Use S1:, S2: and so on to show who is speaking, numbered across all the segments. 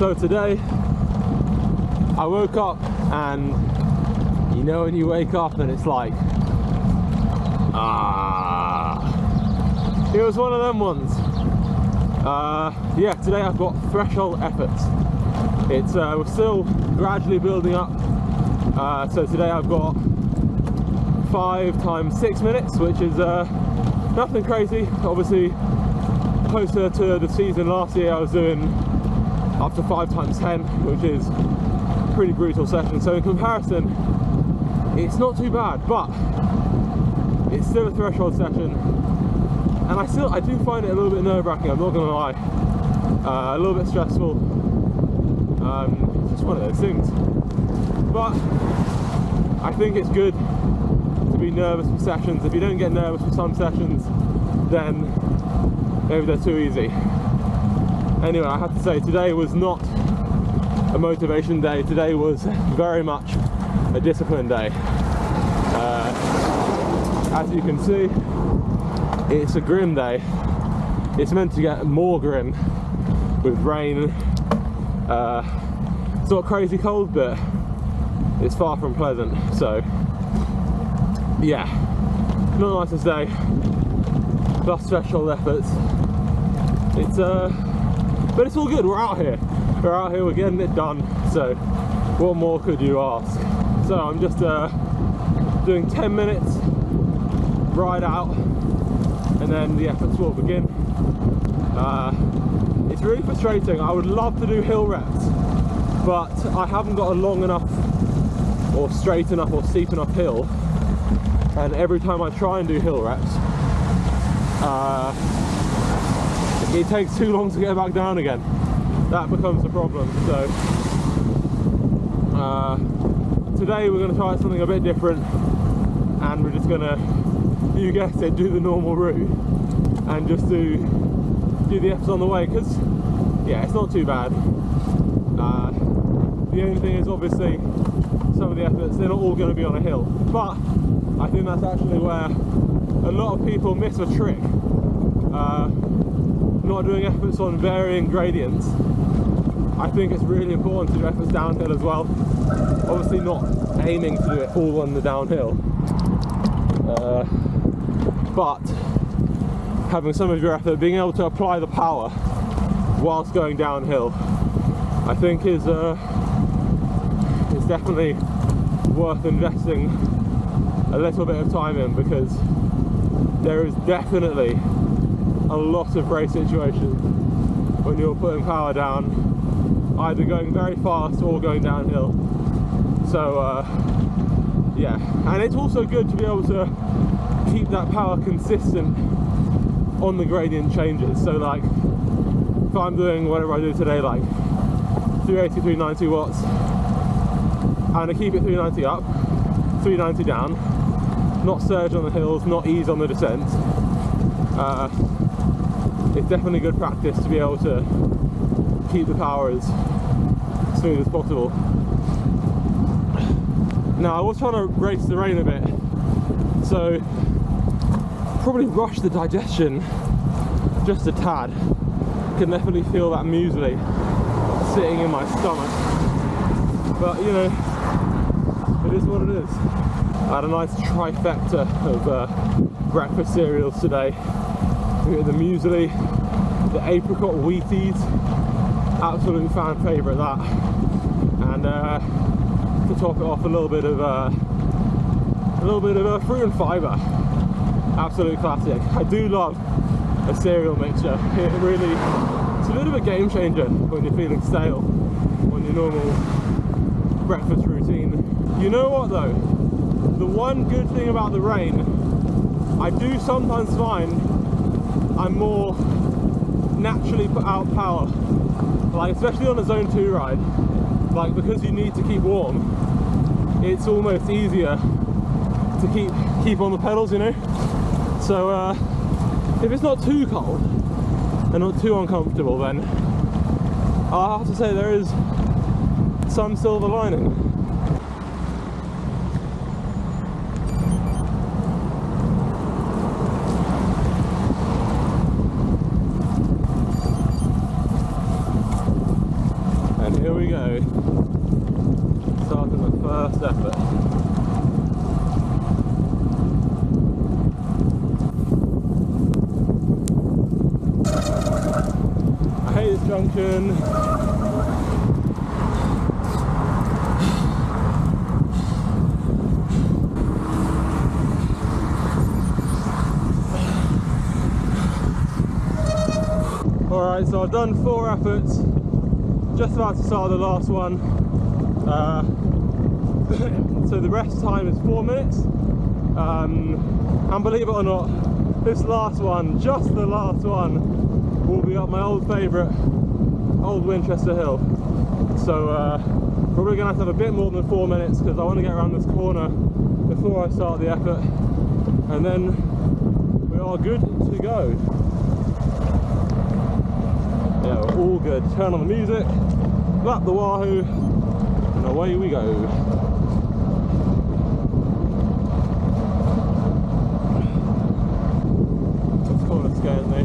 S1: So today I woke up, and you know when you wake up and it's like, it was one of them ones. Yeah, today I've got threshold efforts. It's we're still gradually building up. So today I've got 5 times 6 minutes, which is nothing crazy. Obviously, closer to the season last year, I was doing up to 5 times 10, which is a pretty brutal session. So in comparison, it's not too bad, but it's still a threshold session, and I do find it a little bit nerve-wracking. I'm not gonna lie, a little bit stressful. It's just one of those things. But I think it's good to be nervous for sessions. If you don't get nervous for some sessions, then maybe they're too easy. Anyway, I have to say, today was not a motivation day. Today was very much a discipline day. As you can see, it's a grim day. It's meant to get more grim with rain. It's not crazy cold, but it's far from pleasant. So yeah, not the nicest day. Plus threshold efforts. It's but it's all good. We're out here. We're getting it done. So what more could you ask? So I'm just doing 10 minutes ride out, and then the efforts will begin. It's really frustrating. I would love to do hill reps, but I haven't got a long enough or straight enough or steep enough hill, and every time I try and do hill reps, it takes too long to get back down again. That becomes the problem. So today we're going to try something a bit different, and we're just going to, you guessed it, do the normal route and just do the F's on the way, because yeah, it's not too bad. The only thing is, obviously, some of the efforts, they're not all going to be on a hill, but I think that's actually where a lot of people miss a trick. Not doing efforts on varying gradients. I think it's really important to do efforts downhill as well. Obviously not aiming to do it all on the downhill, but having some of your effort, being able to apply the power whilst going downhill, I think is definitely worth investing a little bit of time in, because there is definitely a lot of race situations when you're putting power down, either going very fast or going downhill. So yeah, and it's also good to be able to keep that power consistent on the gradient changes. So like, if I'm doing whatever I do today, like 380, 390 watts, and I keep it 390 up, 390 down, not surge on the hills, not ease on the descent. It's definitely good practice to be able to keep the power as smooth as possible. Now, I was trying to race the rain a bit, so probably rush the digestion just a tad. Can definitely feel that muesli sitting in my stomach, but you know, it is what it is. I had a nice trifecta of breakfast cereals today. We got the muesli, the apricot Wheaties, absolute fan favourite that, and to top it off, a little bit of fruit and fibre, absolute classic. I do love a cereal mixture. It really, it's a bit of a game changer when you're feeling stale on your normal breakfast routine. You know what though? The one good thing about the rain, I do sometimes find I'm more naturally put out power, like especially on a zone 2 ride, like because you need to keep warm, it's almost easier to keep on the pedals, you know. So if it's not too cold and not too uncomfortable, then I'll have to say there is some silver lining. we go. Starting the first effort. I hate this junction. Alright, so I've done 4 efforts, just about to start the last one. So the rest time is 4 minutes. And believe it or not, this last one, just the last one, will be up my old favourite, Old Winchester Hill. So probably going to have a bit more than 4 minutes because I want to get around this corner before I start the effort. And then we are good to go. Yeah, we're all good. Turn on the music, lap the Wahoo, and away we go. This corner scares me.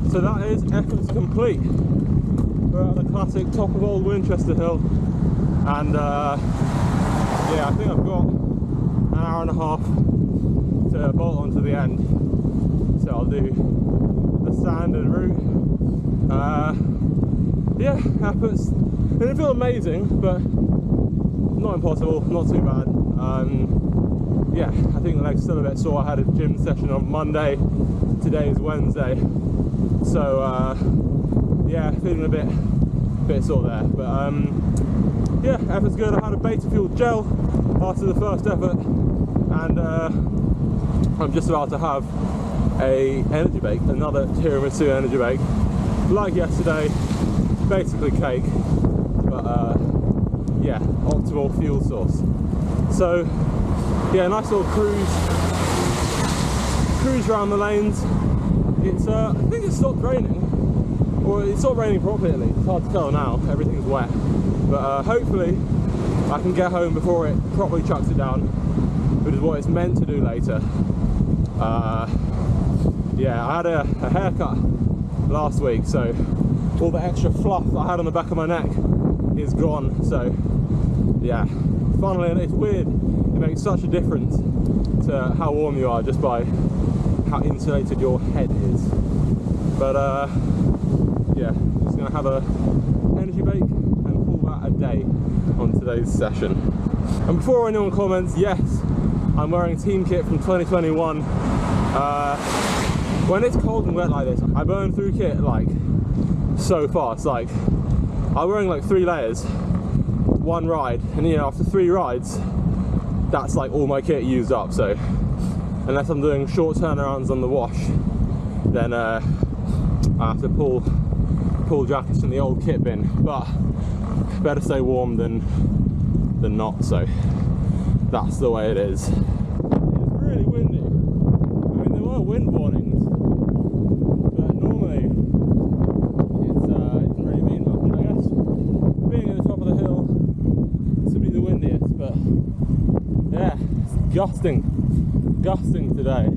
S1: So that is efforts complete. We're at the classic top of Old Winchester Hill, and yeah, I think I've got an hour and a half to bolt onto the end. So I'll do the standard route. Yeah, efforts. It didn't feel amazing, but not impossible, not too bad. Yeah, I think the leg's still a bit sore. I had a gym session on Monday. Today is Wednesday. So yeah, feeling a bit sore there, but yeah, effort's good. I had a beta fuel gel after the first effort, and I'm just about to have a energy bake, another tiramisu energy bake, like yesterday, basically cake, but yeah, optimal fuel source. So yeah, nice little cruise around the lanes. It's I think it stopped raining, or it stopped raining properly. It's hard to tell now, everything's wet, but hopefully I can get home before it properly chucks it down, which is what it's meant to do later. Yeah, I had a haircut last week, so all the extra fluff that I had on the back of my neck is gone. So yeah, finally, and it's weird, it makes such a difference to how warm you are just by how insulated your head is. But yeah, just gonna have a energy bake and call that a day on today's session. And before anyone comments, yes, I'm wearing team kit from 2021. When it's cold and wet like this, I burn through kit like so fast. Like, I'm wearing like 3 layers, 1 ride, and you know, after 3 rides, that's like all my kit used up. So unless I'm doing short turnarounds on the wash, then I have to pull jackets from the old kit bin. But better stay warm than not, so that's the way it is. It's really windy. I mean, there were wind warnings, but normally it doesn't really mean much. I guess being at the top of the hill, this would be the windiest, but yeah, it's gusting today.